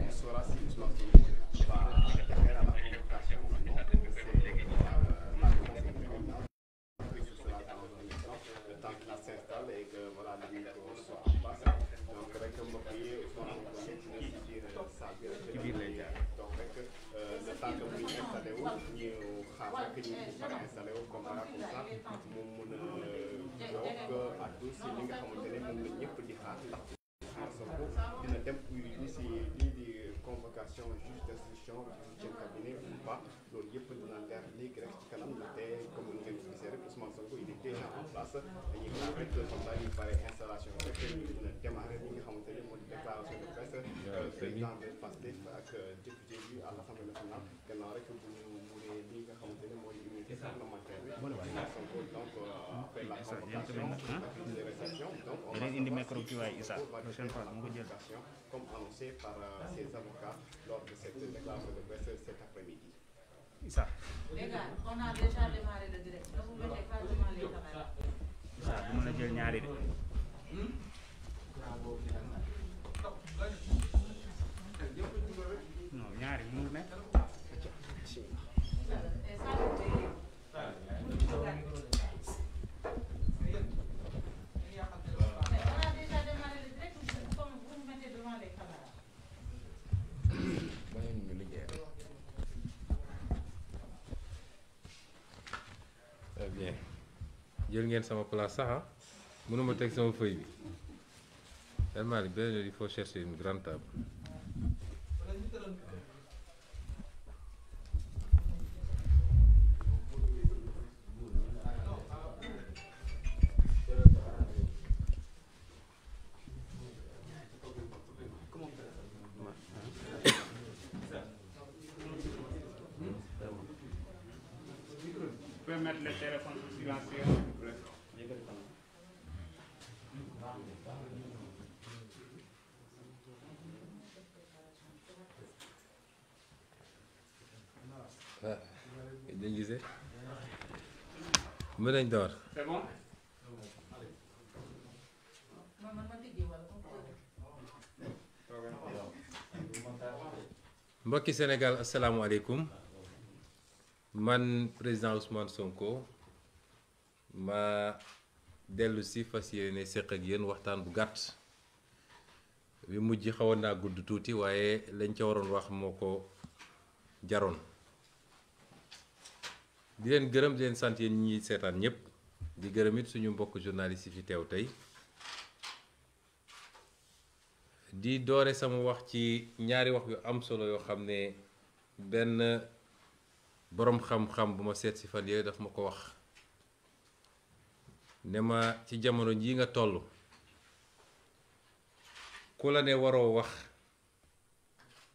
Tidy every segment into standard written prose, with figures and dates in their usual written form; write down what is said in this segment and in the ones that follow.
on saura si Ousmane Sonko va adhérer à la convocation ou non. C'est la réponse que ce sera dans un instant, le temps qu'il s'installe et que voilà, le micro soit en place. Donc rek mbokk yi Ousmane Sonko nekk na si biir salle bi rek ci biir lay jaar donc rek le temps que muy installé wu ñu xaar rek ñu mën a installé wu comme ça moom mën a yokk addu si li nga xamante ne moom la ñëpp di xaar ndax Ousmane Sonko dina dem uyu si lii di convocation juge d'instruction du cabinet ou pas loolu yëpp dina leer léegi rek ci kanam te comme ni ngeen ko gisee rek Ousmane Sonko il est déjà en place dañuy xaar rek comme ça ñu pare installation rek ñu dina démarrer li nga xamante ne moo di déclaration de presse président de Pastef ak député bi à l'Assemblée nationale gannaaw rek bu ñu munee li nga xamante ne moo di immunité parlementaire bi Ousmane Sonko donc après la convocation de réception donc on va indi micro bi waay Issa prochaine fois mu ko jël comme annoncé par ses avocats lors de cette déclaration de presse cet après-midi. Issa. Les gars, on a déjà démarré le direct. Ne vous mettez pas devant les caméras. Issa, du mën a jël ñaari de. Non, ñaari mu nekk. Bien jël ngeen sama place sax ah mënuma teg sama feuille bi tellement benn il faut chercher une grande table. Vous pouvez mettre le téléphone sur silencieux. Ah dañ gisee mën nañ door. C'est bon? mbokki Sénégal asalaamualeykum man président Ousmane Sonko ma dellu si fas yéene séq ak yéen waxtaan bu gàtt bi mujj xawoon naa gudd tuuti waaye lañ ca waroon wax moo ko jaroon di leen gërëm di leen sant yéen ñi seetaan ñëpp di gërëm it suñu mbokk journaliste yi fi teew tey di doore sama wax ci ñaari wax yu am solo yoo xam ne benn boroom xam-xam bu ma seet si fan yooyu daf ma ko wax ne ma ci jamono jii nga toll ku la ne waroo wax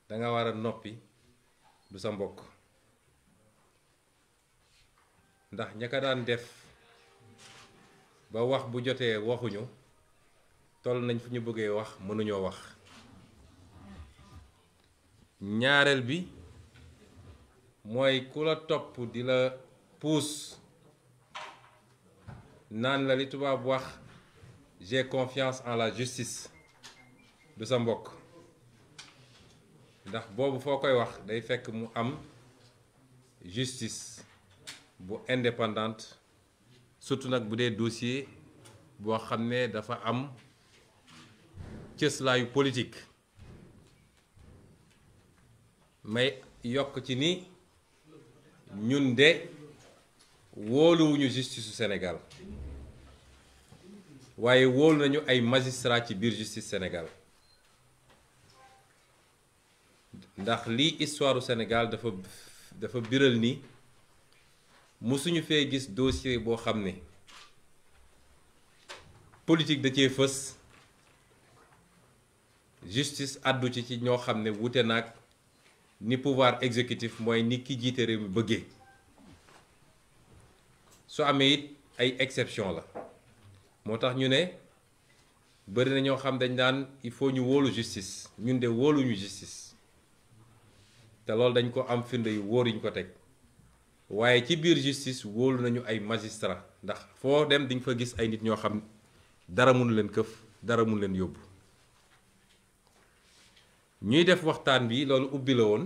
danga war a noppi du sa mbokk ndax ña ka daan def ba wax bu jotee waxuñu toll nañ fu ñu bëggee wax mënuñoo wax ñaareel bi mooy ku la topp di la puus naan la li tubaab wax j'ai confiance en la justice du sa mbokk ndax boobu foo koy wax day fekk mu am justice bu indépendante surtout nag bu dee dossier boo xam ne dafa am cëslaayu politique may yokk ci ni ñun de wóoluwuñu justice su Sénégal waaye wóolu nañu ay magistrat ci biir justice Sénégal ndax lii histoire u Sénégal dafa biral ni musuñu fee gis dossier boo xam ne politique da cee fës justice àddu ci ñoo xam ne wute naag ni pouvoir exécutif mooy ni ki jiite réew mi bëggee su amee it ay exception la moo tax ñu ne bëri na ñoo xam dañ daan il faut ñu wóolu justice ñun de wóoluñu justice te loolu dañ ko am firnde yu wóor yuñ ko teg waaye ci biir justice wóolu nañu ay magistrat ndax foo dem diñ fa gis ay nit ñoo xam dara mënu leen këf dara mënu leen yóbbu ñuy def waxtaan bi loolu ubbi la woon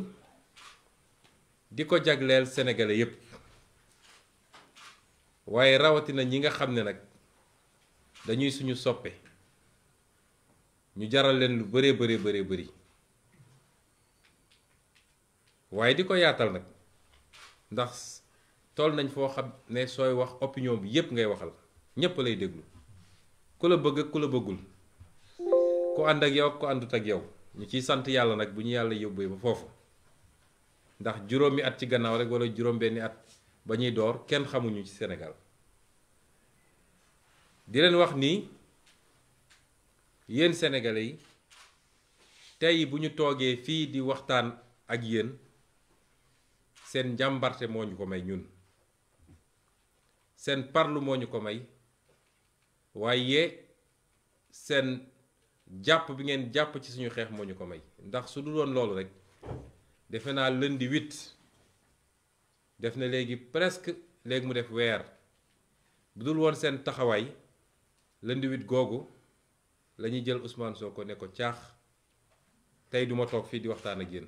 di ko jagleel sénégalais yépp waaye rawatina ñi nga xam ne nag dañuy suñu soppe ñu jaral leen lu bëree bëri waaye di ko yaatal nag ndax toll nañ foo xam ne sooy wax opinion bi yépp ngay waxal ñépp lay déglu ku la bëgg ku la bëggul ku ànd ak yow ku àndut ak yow ñu ciy sant yàlla nag bu ñu yàlla yóbbee ba foofu ndax juróomi at ci gannaaw rek wala juróom-benni at ba ñuy door kenn xamuñu ci Sénégal di leen wax ni yéen sénégalais yi tey bu ñu toogee fii di waxtaan ak yéen seen njàmbarte moo ñu ko may ñun seen parlu moo ñu ko may waaye seen jàpp bi ngeen jàpp ci suñu xeex moo ñu ko may ndax su du doon loolu rek defe naa lundi 8 def na léegi presque léegi mu def weer bu dul woon seen taxawaay lundi 8 googu la ñuy jël Ousmane Sonko ne ko caax tey duma toog fii di waxtaan ak yéen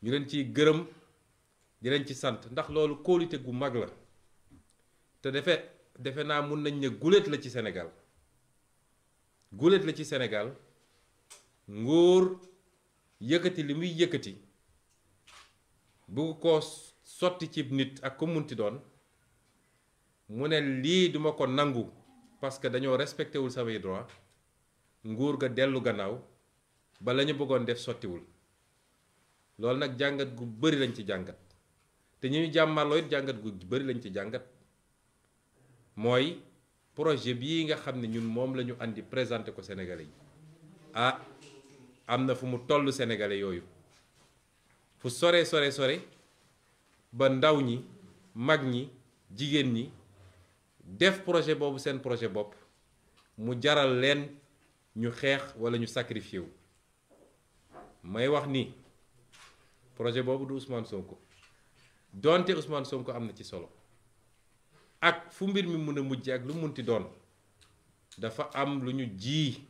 ñu leen ciy gërëm di leen ci sant ndax loolu kóolute gu mag la te defe naa mun nañ ne guléet la ci Sénégal guléet la ci Sénégal nguur yëkkati li muy yëkkati bugg ko sotti ci nit ak ko munti doon mu ne lii duma ko nangu parce que dañoo respecté wul samay droit nguur ga dellu gannaaw ba la ñu bëggoon def sottiwul loolu nag jàngat gu bari lañ ci jàngat te ñu jàmmarloo it jàngat gu bari lañ ci jàngat mooy projet bii nga xam ne ñun moom la ñu andi présenté ko Sénégalais yi ah am na fu mu toll Sénégalais yooyu fu sore ba ndaw ñi mag ñi jigéen ñi def projet boobu seen projet bopp mu jaral leen ñu xeex walla ñu sacrifié wu may wax ni projet boobu du Ousmane Sonko donte Ousmane Sonko am na ci solo ak fu mbir mi mën a mujj ak lu munti doon dafa am lu ñu ji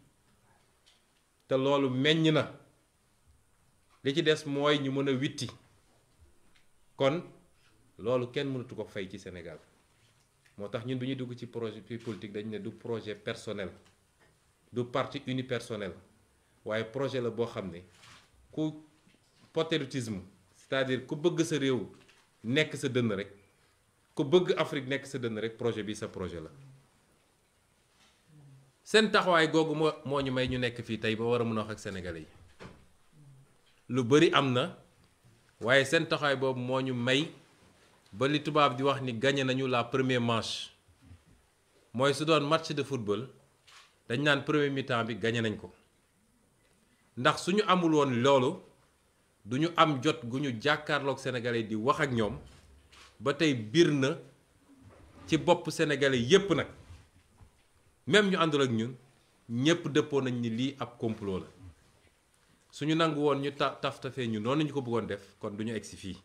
te loolu meññ na li ci des mooy ñu mën a witti kon loolu kenn mënatu ko fay ci Sénégal moo tax ñun bu ñuy dugg ci projet politique dañu ne du projet personnel du parti unipersonnel waaye projet la boo xam ne ku patriotisme c'est-à-dire ku bëgg sa réew nekk sa dënn rek ku bëgg Afrique nekk sa dënn rek projet bi sa projet la seen taxawaay googu moo ñu may ñu nekk fii tey ba war a mën a wax ak sénégalais yi lu bari am na waaye seen taxawaay boobu moo ñu may ba li tubaab di wax ni gagné nañu la première manche mooy su doon match de football dañ naan premier mi-temps bi gagné nañ ko ndax suñu amul woon loolu duñu am jot gu ñu jàkkaarloog sénégalais di wax ak ñoom ba tey biir na ci bopp sénégalais yépp nag même ñu àndul ak ñun ñépp dëppoo nañ ni lii ab complot la suñu nangu woon ñu taftafee ñu noonu ñu ko bëggoon def kon duñu egsi fii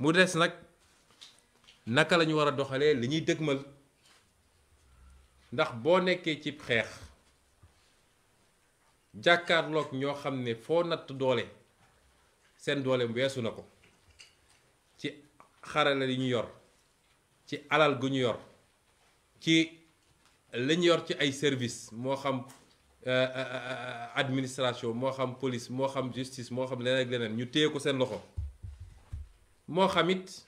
mu des nag naka la ñu war a doxalee li ñuy dëgmal ndax boo nekkee ci xeex jàkkaarloog ñoo xam ne foo natt doole seen doole weesu na ko ci xarala yi ñu yor ci alal gu ñu yor ci li ñu yor ci ay service moo xam administration moo xam police moo xam justice moo xam leneen ak leneen ñu téye ko seen loxo moo xam it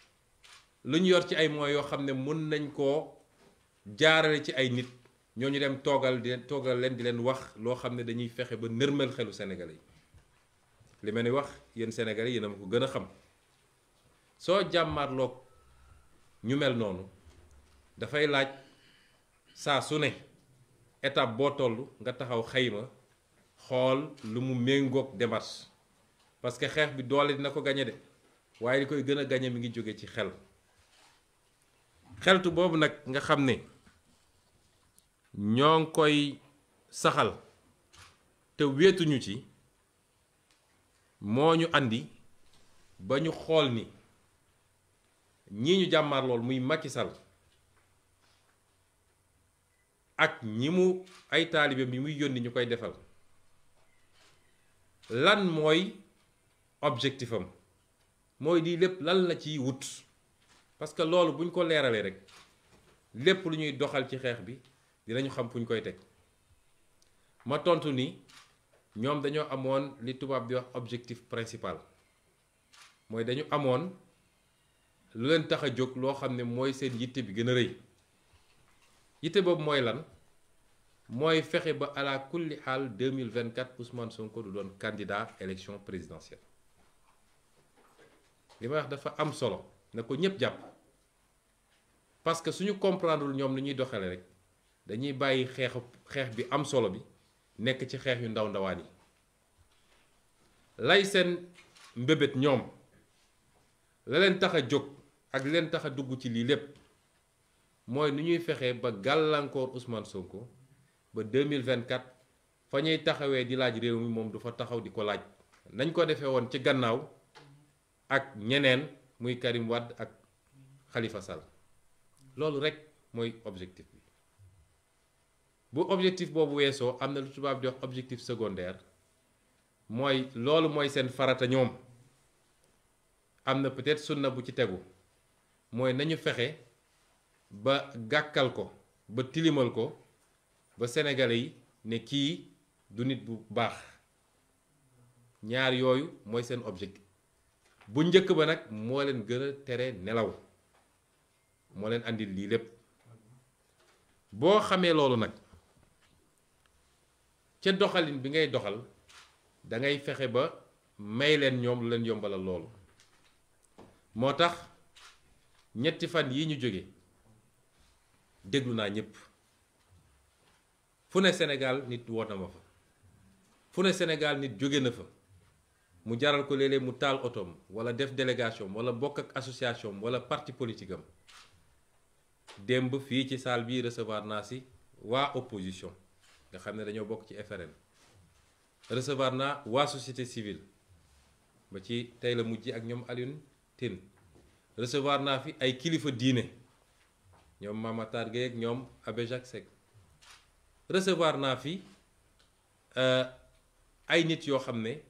lu ñu yor ci ay moyens yoo xam ne mën nañ koo jaarale ci ay nit ñooñu dem toogal leen di leen wax loo xam ne dañuy fexe ba nërmel xelu Sénégalais yi li ma ni wax yéen Sénégalais yéen a ma ko gën a xam soo jàmmarloog ñu mel noonu dafay laaj saa su ne étape boo toll nga taxaw xayma xool lu mu méngoog démarche parce que xeex bi doole dina ko gañe de waaye li koy gën a gañe mi ngi jóge ci xeltu boobu nag nga xam ne ñoo ngi koy saxal te wéetuñu ci moo ñu andi ba ñu xool ni ñii ñu jàmmaar lool muy Macky Sall ak ñi mu ay taalibeem yi muy yónni ñu koy defal lan mooy objectif am mooy di lépp lan la ciy wut parce que loolu buñ ko leeralee rek lépp lu ñuy doxal ci xeex bi dinañu xam fu ñu koy teg ma tontu ni ñoom dañoo amoon li tubaab di wax objectif principal mooy dañu amoon lu leen tax a jóg loo xam ne mooy seen yitte bi gën a rëy yitte boobu mooy lan mooy fexe ba ala kulli xaal 2024 Ousmane Sonko du doon candidat élection présidentielle li may wax dafa am solo na ko ñëpp jàpp parce que suñu comprendre ñoom li ñuy doxale rek dañuy bàyyi xeex bi am solo bi nekk ci xeex yu ndaw ndawaan yi lay seen mbébét ñoom la leen tax a jóg ak leen tax a dugg ci lii lépp mooy nu ñuy fexe ba gàllankoor Ousmane Sonko ba 2024 fa ñuy taxawee di laaj réew mi moom du fa taxaw di ko laaj nañ ko defee woon ci gannaaw ak ñeneen muy Karim Wade ak Khalifa Sall loolu rek mooy objectif bi bu objectif boobu weesoo am na lu tubaab di wax objectif secondaire mooy loolu mooy seen farata ñoom am na peut-être sunna bu ci tegu mooy nañu fexe ba gàkkal ko ba tilimal ko ba sénégalais yi ne kii du nit bu baax ñaar yooyu mooy seen objectif bu njëkk ba nag moo leen gën a tere nelaw moo leen andil lii lépp boo xamee loolu nag ca doxalin bi ngay doxal da ngay fexe ba may leen ñoom lu leen yombalal loolu moo tax ñetti fan yi ñu jóge déglu naa ñëpp fu ne Sénégal nit woo na ma fa fu ne Sénégal nit jóge na fa mu jaral ko léeg-léeg mu taal otoom wala def délégation wala bokk ak association wala parti politique am démb fii ci salle bi recevoir naa si waa opposition nga xam ne dañoo bokk ci FRN recevoir naa waa société civile ba ci tey la mujj ak ñoom Alioune Tine recevoir naa fi ay kilifa diine ñoom Mame Matar Gueye ak ñoom Abbé Jacques Seck recevoir naa fi ay nit yoo xam ne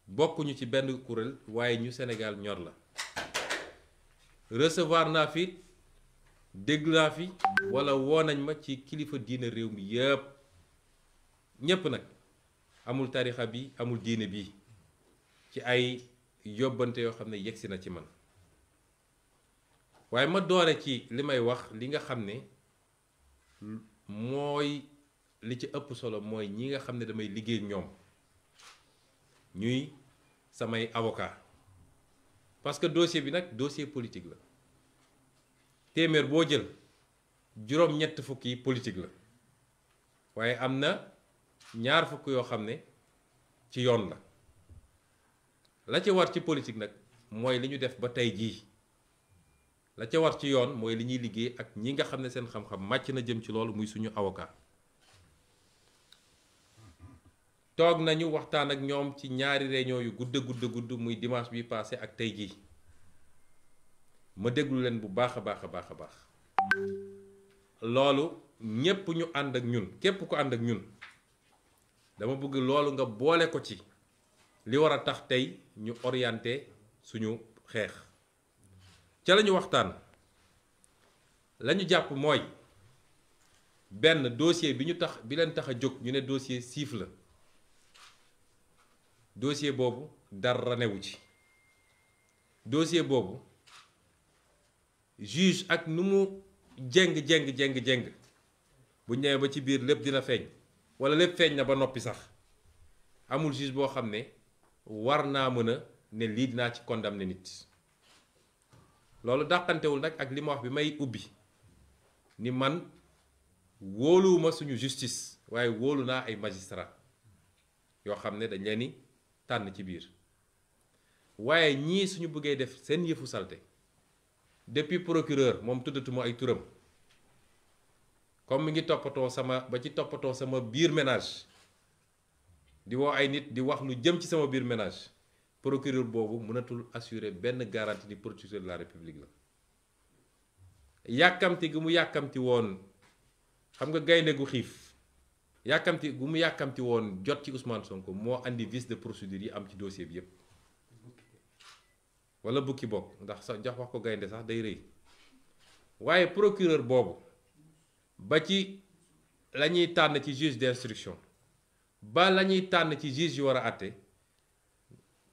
bokkuñu ci benn kuréel waaye ñu Sénégal ñor la recevoir naa fi dégg naa fi walla woo nañ ma ci kilifa diine réew mi yépp ñépp nag amul tarixa bi amul diine bi ci ay yóbbante yoo xam ne yegsi na ci man waaye ma doore ci li may wax li nga xam ne mooy li ci ëpp solo mooy ñi nga xam ne damay liggéey ñoom ñuy samay avocat parce que dossier bi nag dossier politique la téeméer boo jël juróom-ñett fukk yi politique la waaye am na ñaar fukk yoo xam ne ci yoon la ca war ci politique nag mooy li ñu def ba tey jii la ca war ci yoon mooy li ñuy liggéey ak ñi nga xam ne seen xam-xam màcc na jëm ci loolu muy suñu avocat toog nañu waxtaan ak ñoom ci ñaari réunion yu gudd muy dimanche bi passé ak tey jii ma déglu leen bu baax a baax loolu ñépp ñu ànd ak ñun képp ko ànd ak ñun dama bëgg loolu nga boole ko ci li war a tax tey ñu orienté suñu xeex ca lañu waxtaan lañu jàpp mooy benn dossier bi leen tax a jóg ñu ne dossier siif la dossier boobu dara newu ci dossier boobu juge ak nu mu jeng bu ñëwee ba ci biir lépp dina feeñ walla lépp feeñ na ba noppi sax amul juge boo xam ne war naa mën a ne lii dinaa ci condamné nit loolu dàqantewul nag ak li ma wax bi may ubbi ni man wóoluwuma suñu justice waaye wóolu naa ay magistrat yoo xam ne dañ leen ni tànn ci biir waaye ñii suñu bëggee def seen yëfu salte depuis procureur moom tuddatuma ay turam comme mi ngi toppatoo sama biir ménage di woo ay nit di wax lu jëm ci sama biir ménage procureur boobu mënatul assurer benn garantie ni procureur de la république la yàkkamti gi mu yàkkamti woon xam nga gaynde gu xiif yàkkamti gu mu yàkkamti woon jot ci Ousmane Sonko moo andi vice de procédure yi am ci dossier bi yépp wala bukki bokk ndax sax jox wax ko gaynde sax day rëy waaye procureur boobu ba ci la ñuy tànn ci juge d'instruction ba la ñuy tànn ci juge yu war a àtte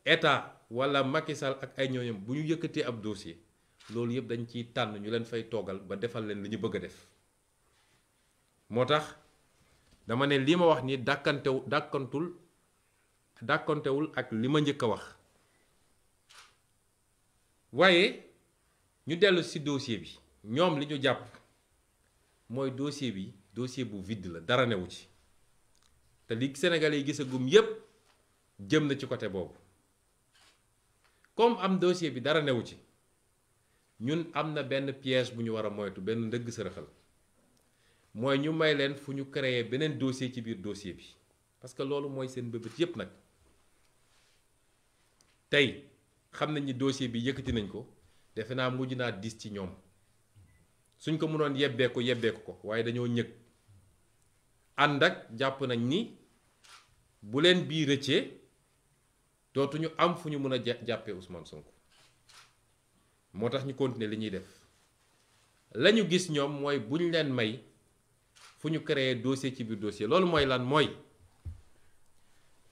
état wala Macky Sall ak ay ñooñam bu ñu yëkkatee ab dossier loolu yëpp dañ ciy tànn ñu leen fay toogal ba defal leen li ñu bëgg a def moo tax dama ne li ma wax ni dàkkantewul ak li ma njëkk a wax waaye ñu dellu ci dossier bi ñoom li ñu jàpp mooy dossier bi dossier bu vide la dara newu ci te li Sénégalais yi gisagum yépp jëm na ci côté boobu comme am dossier bi dara newu ci ñun am na benn piège bu ñu war a moytu benn ndëgg sërëxal mooy ñu may leen fu ñu créer beneen dossier ci biir dossier bi parce que loolu mooy seen bëbët yépp nag tey xam nañ ni dossier bi yëkkati nañ ko defe naa mujj naa dis ci ñoom suñ ko mënoon yebbeeku ko waaye dañoo ñëg ànd ak jàpp nañ ni bu leen bii rëccee dootuñu am fu ñu mën a jàppee Ousmane Sonko moo tax ñu continuer li ñuy def la ñu gis ñoom mooy bu ñu leen may fu ñu créer dossier ci biir dossier loolu mooy lan mooy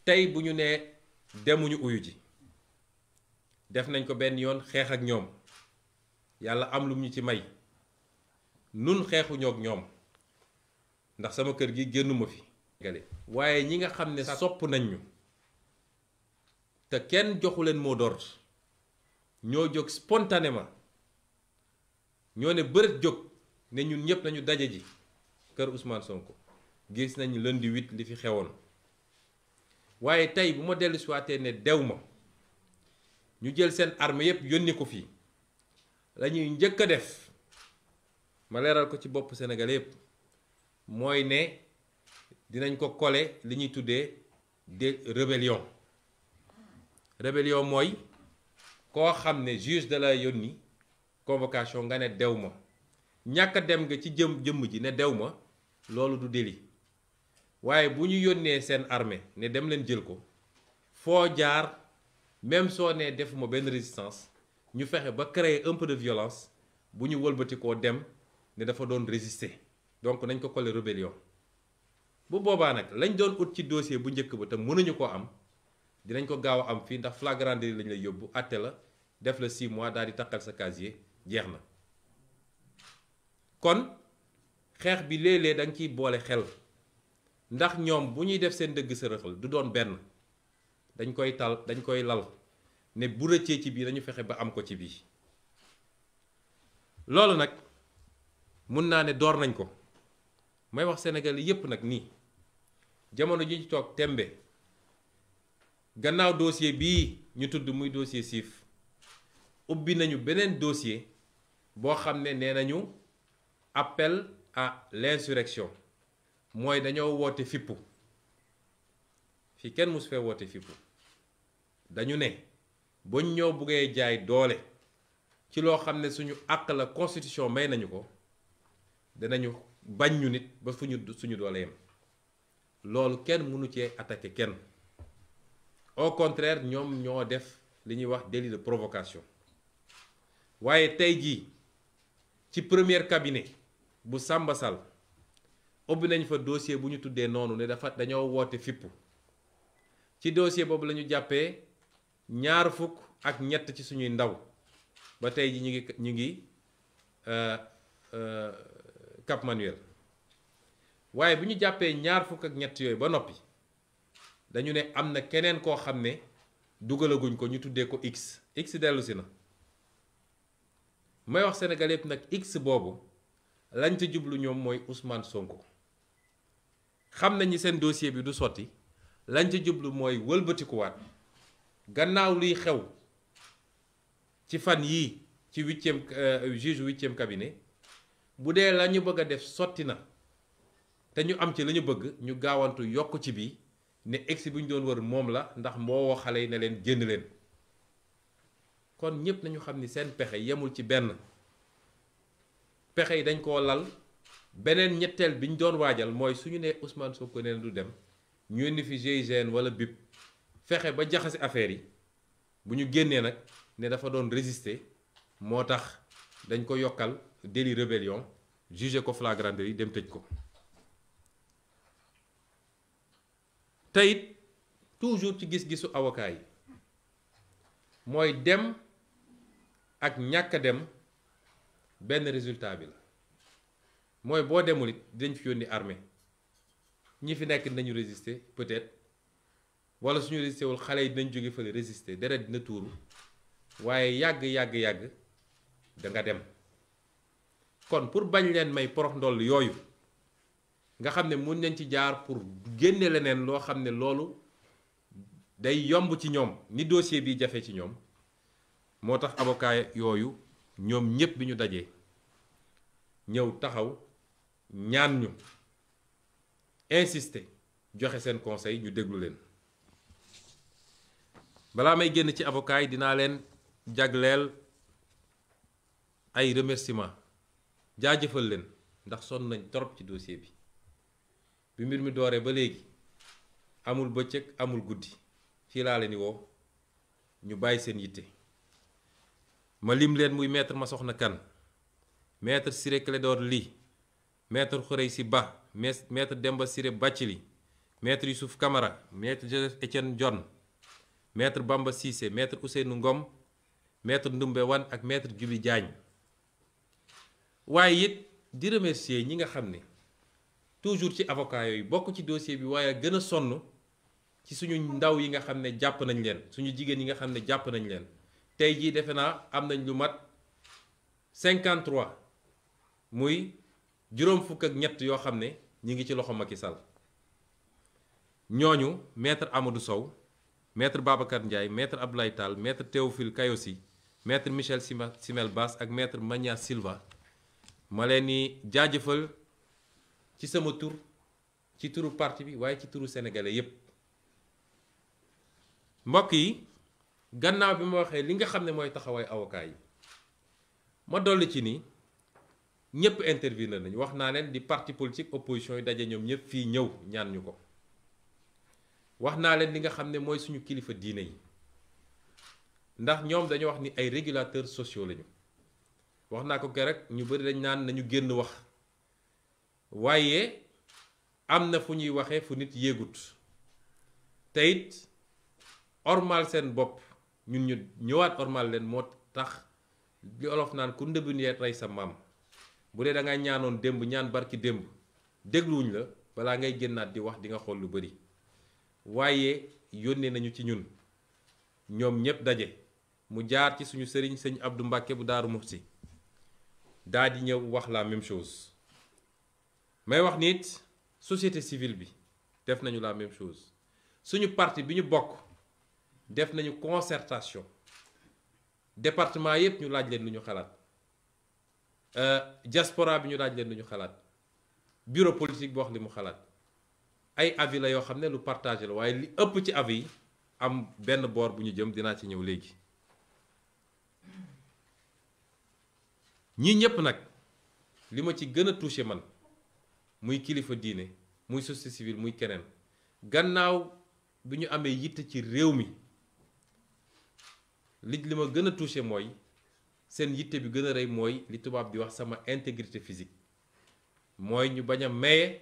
tey bu ñu nee demuñu uyu ji def nañ ko benn yoon xeex ak ñoom yàlla am lu ñu ci may nun xeexuñoo ak ñoom ndax sama kër gi génnuma fi waaye ñi nga xam ne sopp nañ ñu te kenn joxu leen mot d'ordre ñoo jóg spontanément ñoo ne bërët jóg ne ñun ñëpp nañu daje ji kër Ousmane Sonko gis nañ lundi 8 li fi xewoon waaye tey bu ma dellu si waatee ne dew ma ñu jël seen arme yépp yónni ko fii la ñuy njëkk a def ma leeral ko ci bopp Sénégal yépp mooy ne dinañ ko coller li ñuy tuddee de rébellion mooy koo xam ne juge de la yónni convocation nga ne dew ma ñàkk a dem nga ci jëmm ji ne dew ma loolu du délit waaye bu ñu yónnee seen armée ne dem leen jël ko foo jaar même soo nee defuma benn résistance ñu fexe ba créer un peu de violence bu ñu wëlbati koo dem ne dafa doon résister donc nañ ko coller rébellion bu boobaa nag lañ doon ut ci dossier bu njëkk ba te mënuñu koo am dinañ ko gaaw a am fii ndax flagrant délit lañ lay yóbbu àtte la def la 6 mois daal di takkal sa casier jeex na kon xeex bi léeg-léeg da nga ciy boole xel ndax ñoom bu ñuy def seen dëgg sa rëxal du doon benn dañ koy lal ne bu rëccee ci bii dañu fexe ba am ko ci bii loolu nag mun naa ne door nañ ko may wax Sénégal yépp nag nii jamono ji ñu toog tembe gannaaw dossier bii ñu tudd muy dossier Siff ubbi nañu beneen dossier boo xam ne nee nañu appel à l'insurrection mooy dañoo woote fippu fii kenn musu fee woote fippu dañu ne buñ ñoo buggee jaay doole ci loo xam ne suñu àq la constitution may nañu ko danañu bañ ñu nit ba suñu doole yem loolu kenn mënu cee attaquer kenn au contraire ñoom ñoo def li ñuy wax délit de provocation waaye tey jii ci premier cabinet bu Samba Sall ubbi nañ fa dossier bu ñu tuddee noonu ne dañoo woote fippu ci dossier boobu la ñu jàppee 23 ci suñuy ndaw ba tey ji ñu ngi Cap Manuel waaye bu ñu jàppee 23 yooyu ba noppi dañu ne am na keneen koo xam ne dugalaguñ ko ñu tuddee ko X dellu si na may wax Sénégal yépp nag X boobu lañ ca jublu ñoom mooy Ousmane Sonko xam nañu seen dossier bi du sotti lañ ca jublu mooy wëlbatikuwaat gannaaw luy xew ci fan yii ci juge 8e cabinet bu dee la ñu bëgg a def sotti na te ñu am ci la ñu bëgg ñu gaawantu yokk ci bii ne X bu ñu doon wër moom la ndax moo woo xale yi ne leen génn leen kon ñépp nañu xam ni seen pexe yemul ci benn pexe yi dañ koo lal beneen ñetteel bi ñu doon waajal mooy suñu nee Ousmane Sonko nee na du dem ñu indi fi GIGN wala BIP fexe ba jaxase affaire yi bu ñu génnee nag ne dafa doon résister moo tax dañ ko yokkal délit rébellion jugé ko flagrant délit dem tëj ko. te it toujours ci gis-gisu avocat yi mooy dem ak ñàkk a dem benn résultat bi la mooy boo demul it dinañ fi yónni armée ñi fi nekk dinañu résister peut-être wala suñu résister wul xale yi dinañ jóge fële résister deret dina tuuru waaye yàgg da nga dem. kon pour bañ leen may porox ndoll yooyu nga xam ne mun nañ ci jaar pour génne leneen loo xam ne loolu day yomb ci ñoom ni dossier bi jafe ci ñoom moo tax avocat yooyu ñoom ñépp bi ñu dajee ñëw taxaw ñaan ñu insister joxe seen conseil ñu déglu leen. balaa may génn ci avocat yi dinaa leen jagleel ay remerciements jaajëfal leen ndax sonn nañ trop ci dossier bi mbir mi dooree ba léegi amul bëccëg amul guddi fii laa leen di woo ñu bàyyi seen yitte ma lim leen muy maître Massokhna Kane maître Ciré Clédor Ly maître Khoureychi Ba maître Demba Ciré Bathily maître Youssouf Camara maître Joseph Étienne Dione maître Bamba Cissé maître Ousseynou Ngom maître Ndoumbé Wane ak maître Djibi Diagne waaye it di remercier ñi nga xam ne toujours ci avocat yooyu bokk ci dossier bi waaye gën a sonn ci suñu ndaw yi nga xam ne jàpp nañ leen suñu jigéen yi nga xam ne jàpp nañ leen tey jii defe naa am nañ lu mat 53 muy juróom fukk ak ñett yoo xam ne ñi ngi ci loxo Macky Sall ñooñu maître Amadou Sow maître Babacar Ndiaye maître Abdoulaye Tall maître Théophile Kayosi maître Michel Simel Bass ak maître Magna Silva ma leen ni jaajëfal ci sama tur ci turu parti bi waaye ci turu sénégalais yépp mbokk yi gannaaw bi ma waxee li nga xam ne mooy taxawaay avocat yi ma dolli ci ni ñépp intervenir nañu wax naa leen di parti politique opposition yi daje ñoom ñépp fii ñëw ñaan ñu ko wax naa leen li nga xam ne mooy suñu kilifa diine yi ndax ñoom dañu wax ni ay régulateurs sociaux lañu wax naa ko keroog ñu bari dañ naan nañu génn wax waaye am na fu ñuy waxee fu nit yéegut te it ormal seen bopp ñun ñu ñëwaat ormal leen moo tax li olof naan ku ndëbbu ni rey sa maam bu dee da ngay ñaanoon démb ñaan barki démb dégluwuñ la balaa ngay génnaat di wax di nga xool lu bari waaye yónnee nañu ci ñun ñoom ñépp daje mu jaar ci suñu sëriñ sëñ Abdou Mbàkke bu Daaru Muxti daa di ñëw wax la même chose may wax nit société civile bi def nañu la même chose suñu parti bi ñu bokk def nañu concertation département yépp ñu laaj leen lu ñu xalaat diaspora bi ñu laaj leen lu ñu xalaat bureau politique bi wax li mu xalaat ay avis la yoo xam ne lu partagé la waaye li ëpp ci avis yi am benn boor bu ñu jëm dinaa ci ñëw léegi ñii ñépp nag li ma ci gën a touché man muy kilifa diine muy société civile muy keneen gannaaw bi ñu amee yitte ci réew mi li ma gën a touché mooy seen yitte bi gën a rëy mooy li tubaab di wax sama intégrité physique mooy ñu bañ a maye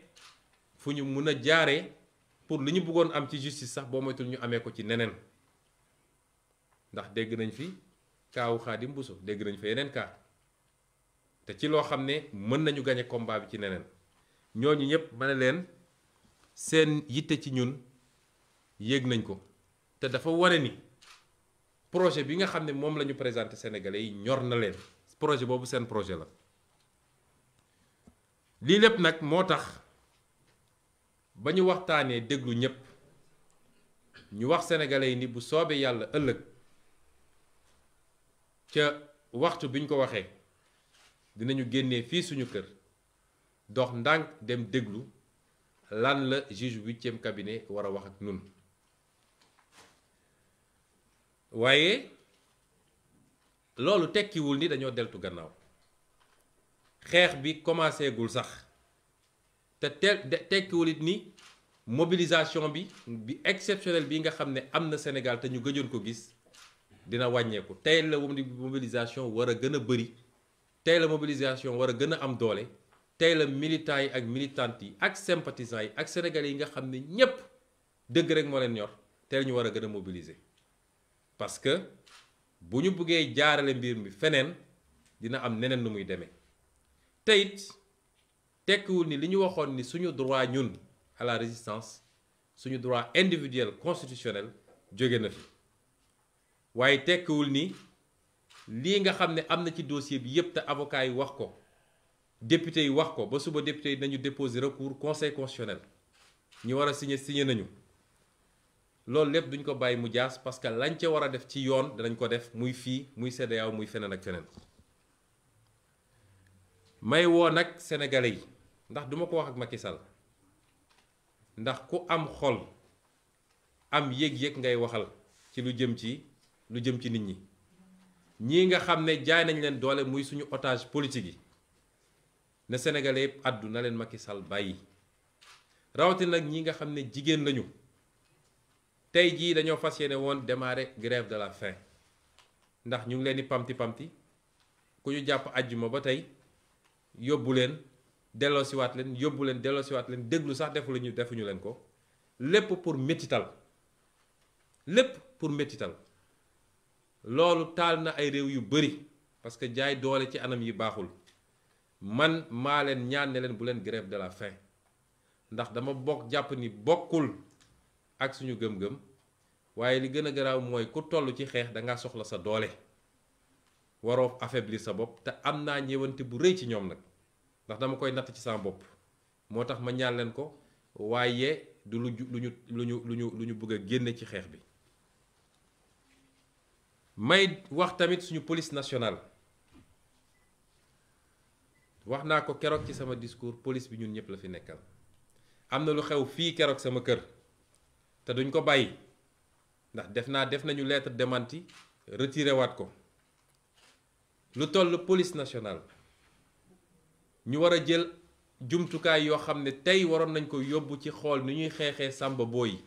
fu ñu mun a jaaree pour li ñu bëggoon am ci justice sax boo moytul ñu amee ko ci neneen ndax dégg nañ fi kaawu Xaadim Buso dégg nañ fa yeneen kaa te ci loo xam ne mën nañu gañe combat bi ci neneen ñooñu ñëpp ma ne leen seen yitte ci ñun yéeg nañ ko te dafa wane ni projet bi nga xam ne moom la ñu présenté Sénégalais yi ñor na leen projet boobu seen projet la lii lépp nag moo tax ba ñu waxtaanee déglu ñépp ñu wax Sénégalais yi ni bu soobee yàlla ëllëg ca waxtu bi ñu ko waxee dinañu génnee fii suñu kër dox ndànk dem déglu lan la juge 8e cabinet war a wax ak nun waaye loolu tekkiwul ni dañoo deltu gannaaw xeex bi commencé gul sax te tekkiwul it ni mobilisation bi exceptionnelle bi nga xam ne am na Sénégal te ñu gëjoon ko gis dina wàññeeku. tey la mobilisation war a gën a bëri tey la mobilisation war a gën a am doole tey la militants yi ak militantes yi ak sympathisants yi ak sénégalais yi nga xam ne ñépp dëgg rek moo leen ñor tey la ñu war a gën a mobiliser parce que bu ñu buggee jaarale mbir mi feneen dina am neneen nu muy demee te it tekkiwul ni li ñu waxoon ni suñu droit ñun à la résistance suñu droit individuel constitutionnel jóge na fi waaye tekkiwul ni lii nga xam ne am na ci dossier bi yépp te avocat yi wax ko député yi wax ko ba suba député yi nañu déposer recours conseil constitutionnel ñu war a signé nañu loolu lépp duñ ko bàyyi mu jaas parce que lañ ca war a def ci yoon danañ ko def muy fii muy CEDEAO muy feneen ak feneen may woo nag sénégalais yi ndax duma ko wax ak Macky Sall ndax ku am xol am yëg-yëg ngay waxal ci lu jëm ci nit ñi ñii nga xam ne jaay nañ leen doole muy suñu otage politique yi ne sénégalais yëpp àddu na leen Macky Sall bàyyi rawatina nag ñi nga xam ne jigéen lañu tey jii dañoo fas yéene woon démarrer grève de la faim ndax ñu ngi leen di pamti ku ñu jàpp àjjuma ba tey yóbbu leen delloosiwaat leen yóbbu leen delloosiwaat leen déglu sax defuñu leen ko lépp pour métital loolu taal na ay réew yu bari parce que jaay doole ci anam yi baaxul man maa leen ñaan ne leen bu leen grève de la faim ndax dama jàpp ni bokkul ak suñu gëm-gëm waaye li gën a garaaw mooy ku toll ci xeex danga soxla sa doole waroo affaiblir sa bopp te am naa ñëwante bu rëy ci ñoom nag ndax dama koy natt ci sama bopp moo tax ma ñaan leen ko waaye du lu ñu bëgg a génne ci xeex bi. may wax tamit suñu police nationale wax naa ko keroog ci sama discours police bi ñun ñëpp la fi nekkal am na lu xew fii keroog sama kër te duñ ko bàyyi ndax def nañu lettre démenti retiré waat ko lu toll police nationale ñu war a jël jumtukaay yoo xam ne tey waroon nañ ko yóbbu ci xool ni ñuy xeexee Samba Boy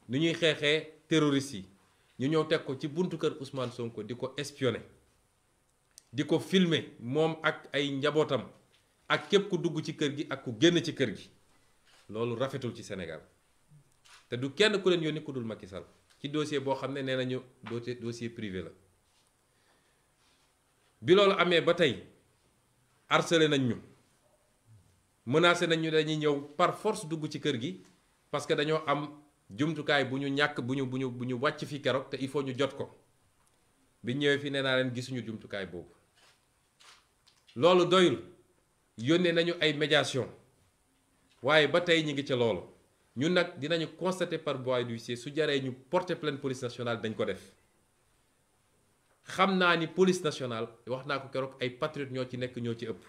ni ñuy xeexee terroristes yi ñu ñëw teg ko ci buntu kër Ousmane Sonko di ko espionner di ko filmer moom ak ay njabootam ak képp ku dugg ci kër gi ak ku génn ci kër gi loolu rafetul ci Sénégal te du kenn ku leen yónni ku dul Macky Sall ci dossier boo xam ne nee nañu dossier privé la bi loolu amee ba tey harcelé nañ ñu menacé nañ ñu dañuy ñëw par force dugg ci kër gi parce que dañoo am jumtukaay bu ñu ñàkk bu ñu wàcc fi keroog te il faut ñu jot ko bi ñëwee fi nee naa leen gisuñu jumtukaay boobu loolu doyul yónnee nañu ay médiation waaye ba tey ñi ngi ca loolu ñun nag dinañu constater par voie d'huissier su jaree ñu porter plainte police nationale dañ ko def xam naa ni police nationale wax naa ko keroog ay patriotes ñoo ci nekk ñoo ci ëpp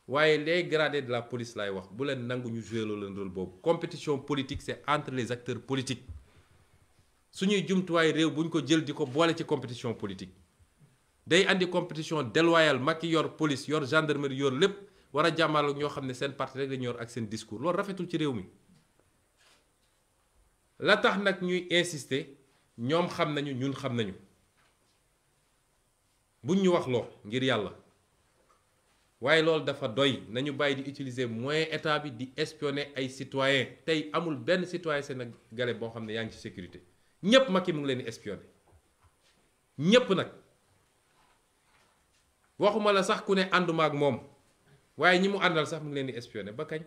waaye les gradés de la police laay wax bu leen nangu ñu jouer loolu leen rôle boobu compétition politique c'est entre les acteurs politiques suñuy jumtuwaay réew bu ñu ko jël di ko boole ci compétition politique day andi compétition déloyale Macky yor police yor gendarmerie yor lépp war a jàmmal ak ñoo xam ne seen parti rek dañu yor ak seen discours loolu rafetul ci réew mi la tax nag ñuy insister ñoom xam nañu ñun xam nañu buñ ñu wax loo ngir yàlla waaye loolu dafa doy nañu bàyyi di utiliser moyen état bi di espionner ay citoyens tey amul benn citoyen sénégalais boo xam ne yaa ngi ci sécurité ñépp Macky mu ngi leen di espionner ñépp nag waxuma la sax ku ne ànduma ak moom waaye ñi mu àndal sax mu ngi leen di espionner ba kañ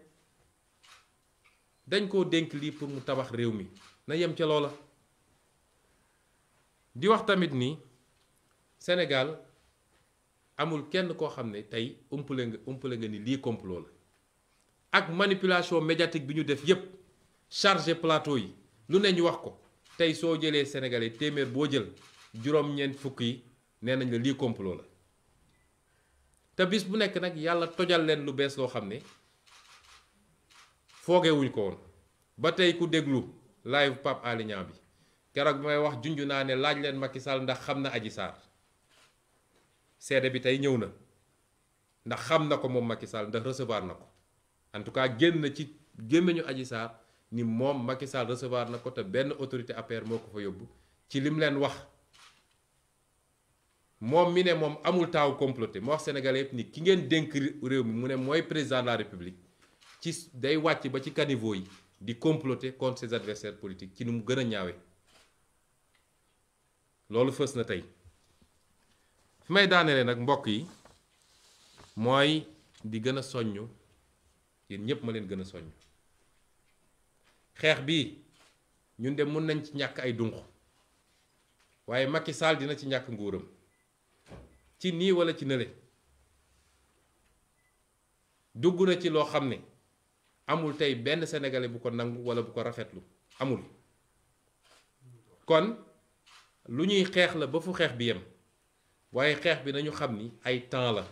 dañ koo dénk lii pour mu tabax réew mi na yem ca loola di wax tamit ni Sénégal amul kenn koo xam ne tey umpale nga ni lii complot la ak manipulation médiatique bi ñu def yépp chargé plateau yi lu ne ñu wax ko tey soo jëlee sénégalais téeméer boo jël juróom-ñeent fukk yi nee nañ la lii complot la te bis bu nekk nag yàlla tojal leen lu bees loo xam ne foogewuñ ko woon ba tey ku déglu live Pape Alé Niang bi keroog bi may wax junj naa ne laaj leen Macky Sall ndax xam na Adji Sarr seede bi tey ñëw na ndax xam na ko moom Macky Sall ndax recevoir na ko en tout cas génn na ci gémmiñu Adji Sarr ni moom Macky Sall recevoir na ko te benn autorité APR moo ko fa yóbbu ci lim leen wax moom mi ne moom amul taaw comploté moo wax sénégalais yëpp ni ki ngeen dénk réew mi mu ne mooy président de la république ci day wàcc ba ci caniveau yi di comploter contre ses adversaires politiques ci ni mu gën a ñaawe loolu fës na tey fi may daanelee nag mbokk yi mooy di gën a soññ yéen ñépp ma leen gën a soññ xeex bi ñun de mun nañ ci ñàkk ay dunq waaye Macky Sall dina ci ñàkk nguuram ci nii walla ci nële dugg na ci loo xam ne amul tey benn sénégalais bu ko nangu walla bu ko rafetlu amul kon lu ñuy xeex la ba fu xeex bi yem waaye xeex bi nañu xam ni ay temps la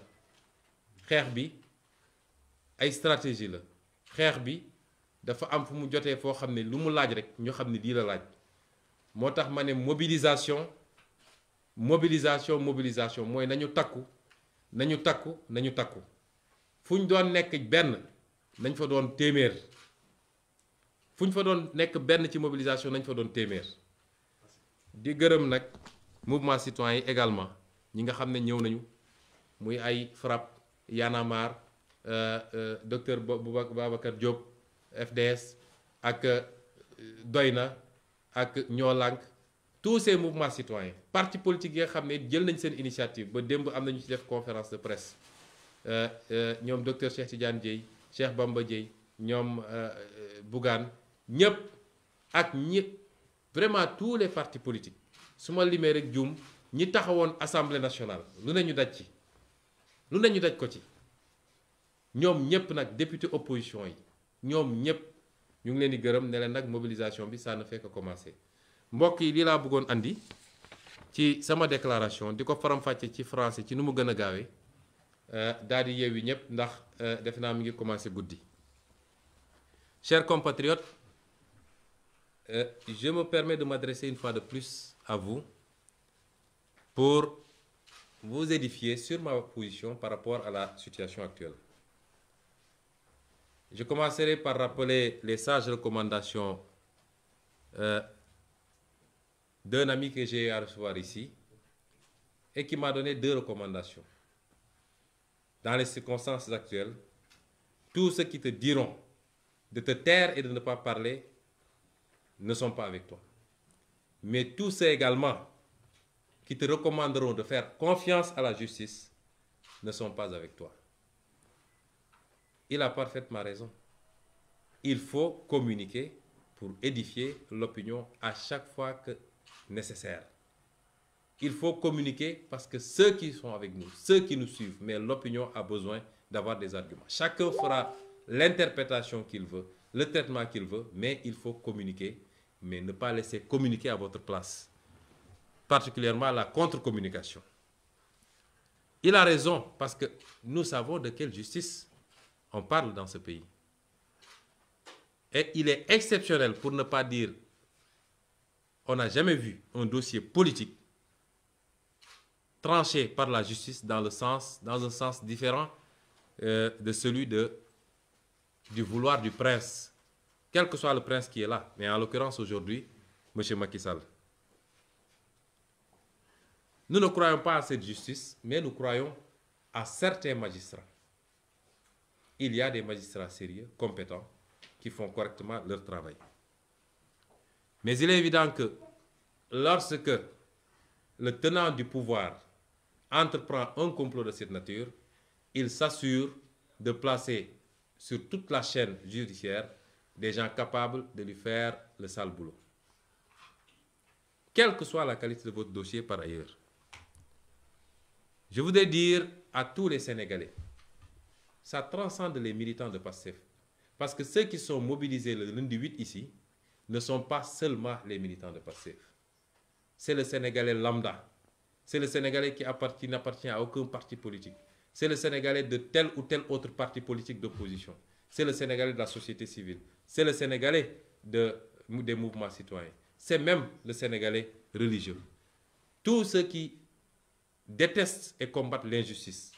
xeex bi ay stratégie la xeex bi dafa am fu mu jotee foo xam ne lu mu laaj rek ñu xam ne lii la laaj moo tax ma ne mobilisation mooy nañu takku fu ñu doon nekk benn nañ fa doon téeméer fu ñu fa doon nekk benn ci mobilisation nañ fa doon téeméer di gërëm nag mouvement citoyen yi également ñi nga xam ne ñëw nañu muy ay FRAPP Y'en a marre docteur Babacar Diop FDS ak Doyna ak Ñoo Lank tous ces mouvements citoyens parti politique yi nga xam ne jël nañ seen initiative ba démb am nañu ci def conférence de presse ñoom docteur Cheikh Tidiane Dièye Cheikh Bamba Dièye ñoom Bougane ñëpp ak ñi vraiment tous les partis politiques su ma limee rek juum ñi taxawoon assemblée nationale lu ne ñu daj ko ci ñoom ñëpp nag député opposition yi ñoom ñëpp ñu ngi leen di gërëm ne leen nag mobilisation bi ça ne fait que commencer mbokk yi lii laa bëggoon andi ci sama déclaration di ko faram-fàcce ci français ci nu mu gën a gaawee daal di yeewi ñëpp ndax defe naa mi ngi commencer guddi. Chers compatriotes, je me permets de m'adresser une fois de plus à vous pour vous édifier sur ma position par rapport à la situation actuelle. Je commencerai par rappeler les sages recommandations d'un ami que j'ai à recevoir ici et qui m'a donné 2 recommandations. Dans les circonstances actuelles, tous ceux qui te diront de te taire et de ne pas parler ne sont pas avec toi. Mais tous ceux également qui te recommanderont de faire confiance à la justice ne sont pas avec toi. Il a parfaitement raison. Il faut communiquer pour édifier l'opinion à chaque fois que nécessaire. Il faut communiquer parce que ceux qui sont avec nous, ceux qui nous suivent, mais l'opinion a besoin d'avoir des arguments. Chacun fera l'interprétation qu'il veut, le traitement qu'il veut, mais il faut communiquer, mais ne pas laisser communiquer à votre place. Particulièrement la contre-communication. Il a raison parce que nous savons de quelle justice on parle dans ce pays. Et il est exceptionnel, pour ne pas dire, on n'a jamais vu un dossier politique tranché par la justice dans un sens différent de celui du vouloir du prince, quel que soit le prince qui est là, mais en l'occurrence aujourd'hui, M. Macky Sall. Nous ne croyons pas à cette justice, mais nous croyons à certains magistrats. Il y a des magistrats sérieux, compétents, qui font correctement leur travail. Mais il est évident que lorsque le tenant du pouvoir entreprend un complot de cette nature, il s'assure de placer sur toute la chaîne judiciaire des gens capables de lui faire le sale boulot. Quelle que soit la qualité de votre dossier par ailleurs. Je voudrais dire à tous les Sénégalais, ça transcende les militants de PASTEF. Parce que ceux qui sont mobilisés le lundi 8 ici ne sont pas seulement les militants de PASTEF. C'est le Sénégalais lambda. C'est le Sénégalais qui n'appartient à aucun parti politique. C'est le Sénégalais de tel ou tel autre parti politique d'opposition. C'est le Sénégalais de la société civile. C'est le Sénégalais des mouvements citoyens. C'est même le Sénégalais religieux. Tous ceux qui détestent et combattent l'injustice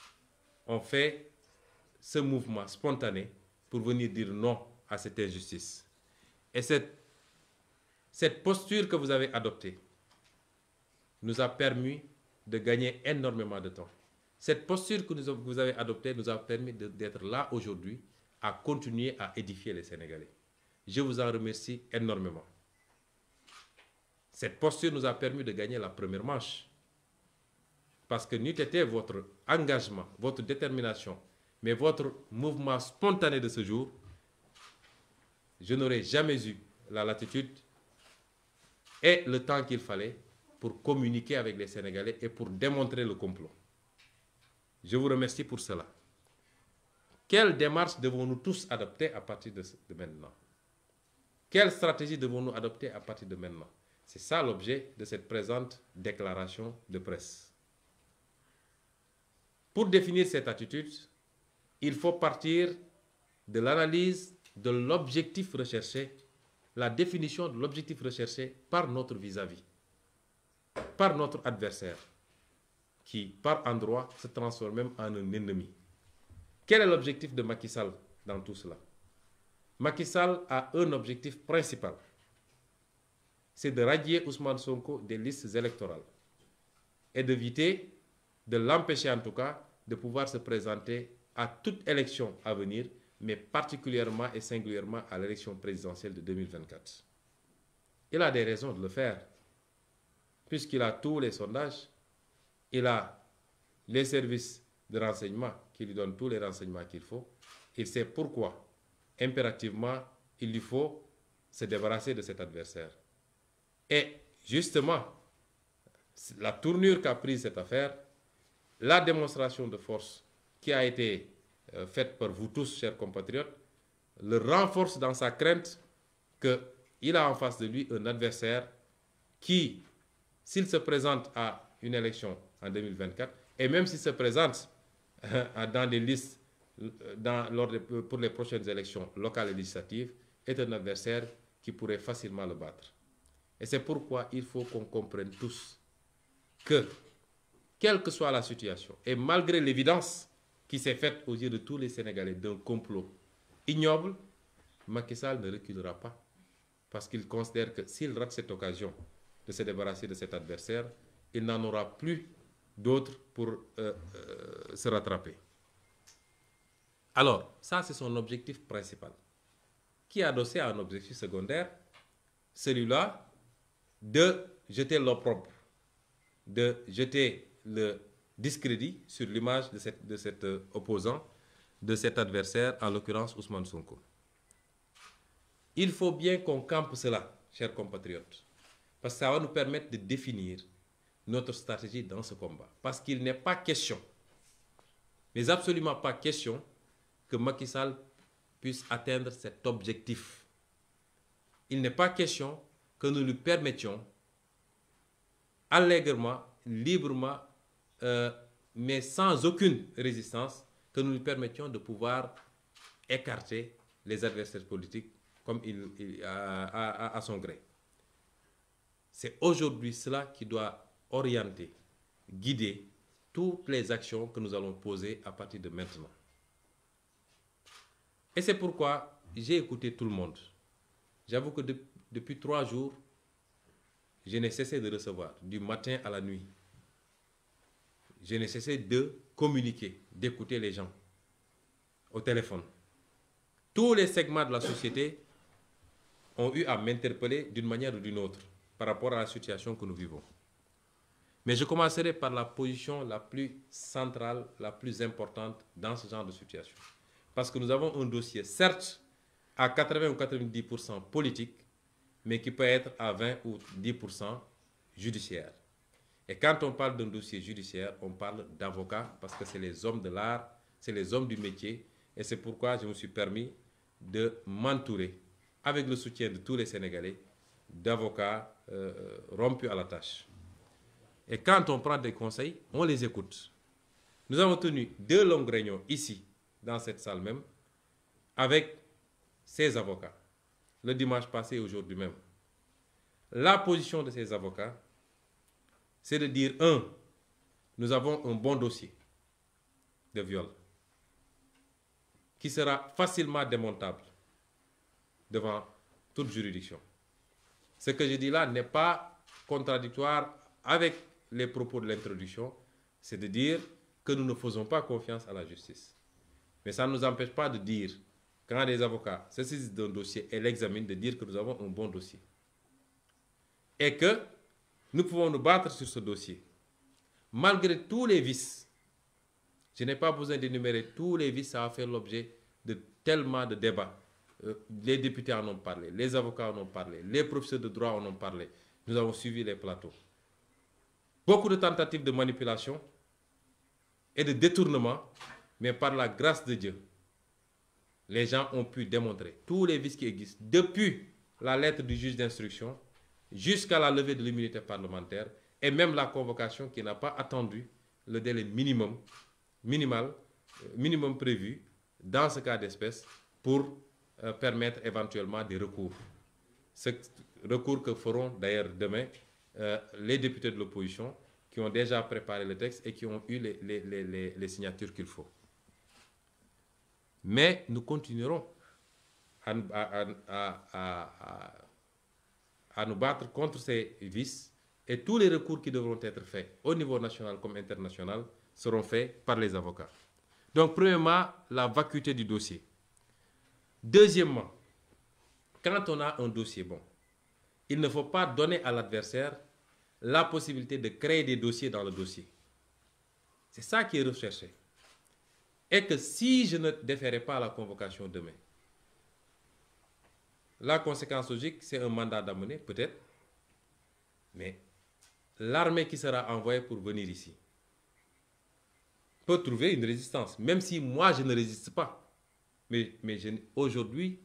ont fait ce mouvement spontané pour venir dire non à cette injustice. Et cette posture que vous avez adoptée nous a permis de gagner énormément de temps. Cette posture que vous avez adoptée nous a permis d'être là aujourd'hui à continuer à édifier les Sénégalais. Je vous en remercie énormément. Cette posture nous a permis de gagner la première manche. Parce que n'eût été votre engagement, votre détermination, mais votre mouvement spontané de ce jour, je n'aurais jamais eu la latitude et le temps qu'il fallait pour communiquer avec les Sénégalais et pour démontrer le complot. Je vous remercie pour cela. Quelle démarche devons-nous tous adopter à partir de maintenant? Quelle stratégie devons-nous adopter à partir de maintenant? C'est ça l'objet de cette présente déclaration de presse. Pour définir cette attitude, il faut partir de l'analyse de l'objectif recherché, la définition de l'objectif recherché par notre vis-à-vis, par notre adversaire, qui, par endroits, se transforme même en un ennemi. Quel est l'objectif de Macky Sall dans tout cela? Macky Sall a un objectif principal, c'est de radier Ousmane Sonko des listes électorales et d'éviter, de l'empêcher en tout cas, de pouvoir se présenter à toute élection à venir, mais particulièrement et singulièrement à l'élection présidentielle de 2024. Il a des raisons de le faire, puisqu'il a tous les sondages, il a les services de renseignement qui lui donnent tous les renseignements qu'il faut. Il sait pourquoi, impérativement, il lui faut se débarrasser de cet adversaire. Et justement, la tournure qu'a prise cette affaire, la démonstration de force qui a été faite par vous tous, chers compatriotes, le renforce dans sa crainte qu'il a en face de lui un adversaire qui, s'il se présente à une élection en 2024, et même s'il se présente dans des listes pour les prochaines élections locales et législatives, est un adversaire qui pourrait facilement le battre. Et c'est pourquoi il faut qu'on comprenne tous que, quelle que soit la situation, et malgré l'évidence qui s'est faite aux yeux de tous les Sénégalais d'un complot ignoble, Macky Sall ne reculera pas. Parce qu'il considère que s'il rate cette occasion de se débarrasser de cet adversaire, il n'en aura plus d'autres pour se rattraper. Alors, ça c'est son objectif principal, qui est adossé à un objectif secondaire, celui-là de jeter l'opprobre, de jeter le discrédit sur l'image de cet opposant, de cet adversaire, en l'occurrence Ousmane Sonko. Il faut bien qu'on campe cela, chers compatriotes, parce que ça va nous permettre de définir notre stratégie dans ce combat. Parce qu'il n'est pas question, mais absolument pas question, que Macky Sall puisse atteindre cet objectif. Il n'est pas question que nous lui permettions allègrement, librement, mais sans aucune résistance, que nous lui permettions de pouvoir écarter les adversaires politiques comme à son gré. C'est aujourd'hui cela qui doit orienter, guider toutes les actions que nous allons poser à partir de maintenant. Et c'est pourquoi j'ai écouté tout le monde. J'avoue que depuis 3 jours, je n'ai cessé de recevoir, du matin à la nuit. Je n'ai cessé de communiquer, d'écouter les gens au téléphone. Tous les segments de la société ont eu à m'interpeller d'une manière ou d'une autre par rapport à la situation que nous vivons. Mais je commencerai par la position la plus centrale, la plus importante dans ce genre de situation. Parce que nous avons un dossier, certes, à 80 ou 90% politique, mais qui peut être à 20 ou 10% judiciaire. Et quand on parle d'un dossier judiciaire, on parle d'avocats, parce que c'est les hommes de l'art, c'est les hommes du métier, et c'est pourquoi je me suis permis de m'entourer, avec le soutien de tous les Sénégalais, d'avocats rompus à la tâche. Et quand on prend des conseils, on les écoute. Nous avons tenu 2 longues réunions ici, dans cette salle même, avec ces avocats, le dimanche passé et aujourd'hui même. La position de ces avocats, c'est de dire, 1, nous avons un bon dossier de viol qui sera facilement démontable devant toute juridiction. Ce que je dis là n'est pas contradictoire avec les propos de l'introduction, c'est de dire que nous ne faisons pas confiance à la justice. Mais ça ne nous empêche pas de dire, quand des avocats se saisissent d'un dossier et l'examinent, de dire que nous avons un bon dossier. Et que nous pouvons nous battre sur ce dossier. Malgré tous les vices, je n'ai pas besoin d'énumérer tous les vices, ça a fait l'objet de tellement de débats. Les députés en ont parlé, les avocats en ont parlé, les professeurs de droit en ont parlé. Nous avons suivi les plateaux. Beaucoup de tentatives de manipulation et de détournement, mais par la grâce de Dieu, les gens ont pu démontrer tous les vices qui existent, depuis la lettre du juge d'instruction jusqu'à la levée de l'immunité parlementaire et même la convocation qui n'a pas attendu le délai minimal prévu dans ce cas d'espèce pour permettre éventuellement des recours. Ce recours que feront d'ailleurs demain les députés de l'opposition qui ont déjà préparé le texte et qui ont eu les signatures qu'il faut. Mais nous continuerons à nous battre contre ces vices et tous les recours qui devront être faits au niveau national comme international seront faits par les avocats. Donc, premièrement, la vacuité du dossier. Deuxièmement, quand on a un dossier bon, il ne faut pas donner à l'adversaire la possibilité de créer des dossiers dans le dossier. C'est ça qui est recherché. Et que si je ne déférais pas à la convocation demain, la conséquence logique, c'est un mandat d'amener, peut-être, mais l'armée qui sera envoyée pour venir ici peut trouver une résistance, même si moi je ne résiste pas. Mais aujourd'hui,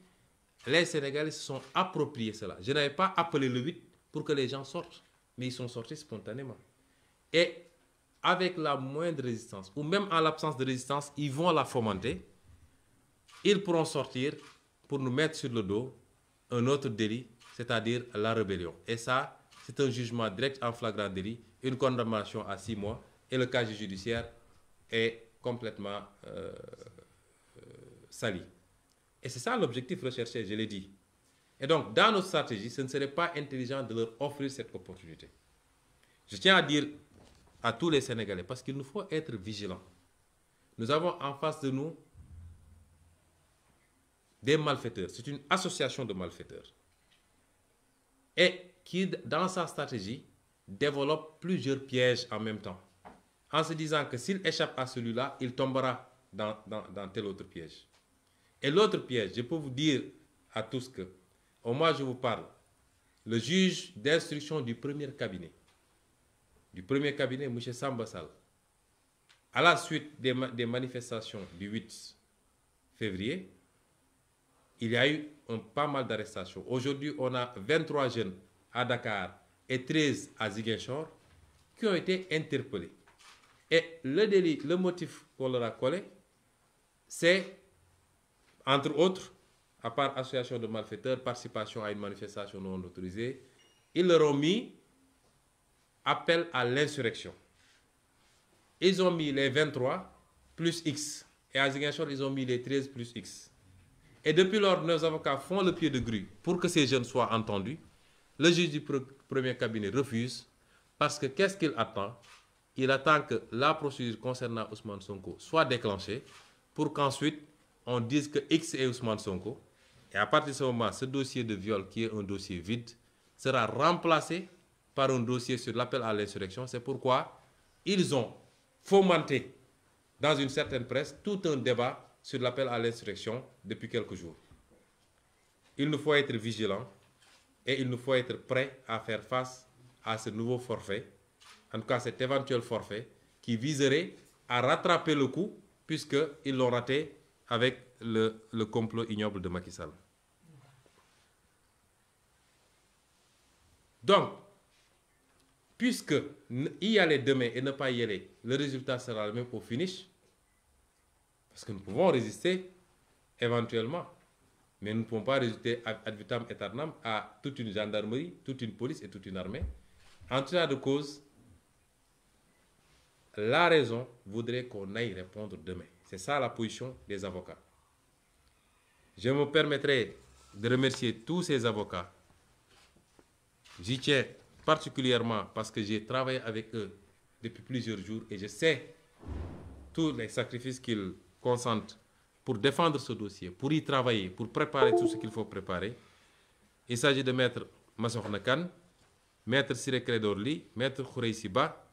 les Sénégalais se sont appropriés cela. Je n'avais pas appelé le 8 pour que les gens sortent, mais ils sont sortis spontanément. Et avec la moindre résistance, ou même en l'absence de résistance, ils vont la fomenter. Ils pourront sortir pour nous mettre sur le dos un autre délit, c'est-à-dire la rébellion. Et ça, c'est un jugement direct en flagrant délit, une condamnation à 6 mois, et le casier judiciaire est complètement sali. Et c'est ça l'objectif recherché, je l'ai dit. Et donc, dans notre stratégie, ce ne serait pas intelligent de leur offrir cette opportunité. Je tiens à dire à tous les Sénégalais, parce qu'il nous faut être vigilants. Nous avons en face de nous des malfaiteurs. C'est une association de malfaiteurs. Et qui, dans sa stratégie, développe plusieurs pièges en même temps. En se disant que s'il échappe à celui-là, il tombera dans tel autre piège. Et l'autre piège, je peux vous dire à tous que, au moins je vous parle, le juge d'instruction du premier cabinet, M. Samba Sall, à la suite des manifestations du 8 février, il y a eu pas mal d'arrestations. Aujourd'hui, on a 23 jeunes à Dakar et 13 à Ziguinchor qui ont été interpellés. Et le délit, le motif qu'on leur a collé, c'est, entre autres, à part association de malfaiteurs, participation à une manifestation non autorisée, ils leur ont mis appel à l'insurrection. Ils ont mis les 23 plus X. Et à Ziguinchor, ils ont mis les 13 plus X. Et depuis lors, nos avocats font le pied de grue pour que ces jeunes soient entendus. Le juge du premier cabinet refuse parce que qu'est-ce qu'il attend? Il attend que la procédure concernant Ousmane Sonko soit déclenchée pour qu'ensuite on dise que X est Ousmane Sonko. Et à partir de ce moment, ce dossier de viol, qui est un dossier vide, sera remplacé par un dossier sur l'appel à l'insurrection. C'est pourquoi ils ont fomenté dans une certaine presse tout un débat sur l'appel à l'insurrection depuis quelques jours. Il nous faut être vigilants et il nous faut être prêts à faire face à ce nouveau forfait, en tout cas cet éventuel forfait qui viserait à rattraper le coup puisqu'ils l'ont raté avec le complot ignoble de Macky Sall. Donc, puisque y aller demain et ne pas y aller, le résultat sera le même au finish, parce que nous pouvons résister éventuellement, mais nous ne pouvons pas résister ad vitam aeternam à toute une gendarmerie, toute une police et toute une armée. En tout cas de cause, la raison voudrait qu'on aille répondre demain. C'est ça la position des avocats. Je me permettrai de remercier tous ces avocats. J'y tiens particulièrement parce que j'ai travaillé avec eux depuis plusieurs jours et je sais tous les sacrifices qu'ils consentent pour défendre ce dossier, pour y travailler, pour préparer tout ce qu'il faut préparer. Il s'agit de Maître Massokhna Kane, Maître Ciré Clédor Ly, Maître Khoureychi Ba,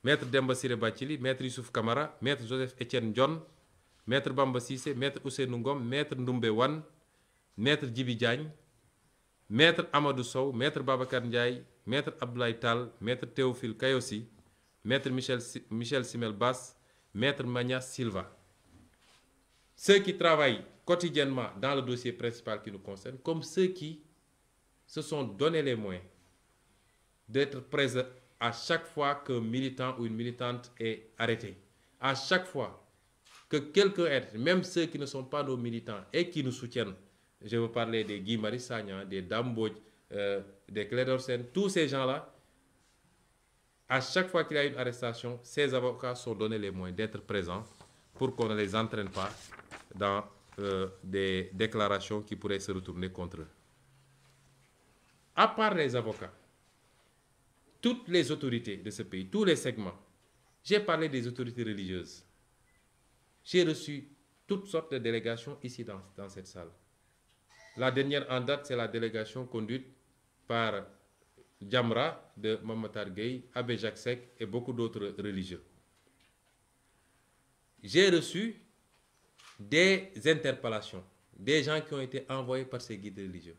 Maître Demba Ciré Bathily, Maître Youssouf Camara, Maître Joseph Étienne Dione, Maître Bamba Cissé, Maître Ousseynou Ngom, Maître Ndoumbe Wane, Maître Djibi Diagne, Maître Amadou Sow, Maître Babacar Ndiaye, Maître Abdoulaye Tall, Maître Théophile Kayosi, Maître Michel Simel Bass, Maître Magna Silva. Ceux qui travaillent quotidiennement dans le dossier principal qui nous concerne, comme ceux qui se sont donné les moyens d'être présents à chaque fois qu'un militant ou une militante est arrêté. À chaque fois que quelqu'un est, même ceux qui ne sont pas nos militants et qui nous soutiennent, je veux parler des Guy Marius Sagna, des Dame Mbodj, des Clédor Sène, tous ces gens-là, à chaque fois qu'il y a une arrestation, ces avocats sont donnés les moyens d'être présents pour qu'on ne les entraîne pas dans des déclarations qui pourraient se retourner contre eux. À part les avocats, toutes les autorités de ce pays, tous les segments, j'ai parlé des autorités religieuses. J'ai reçu toutes sortes de délégations ici dans cette salle. La dernière en date, c'est la délégation conduite par Jamra de Mamatar Gueye, Abbé Jacques Seck et beaucoup d'autres religieux. J'ai reçu des interpellations, des gens qui ont été envoyés par ces guides religieux,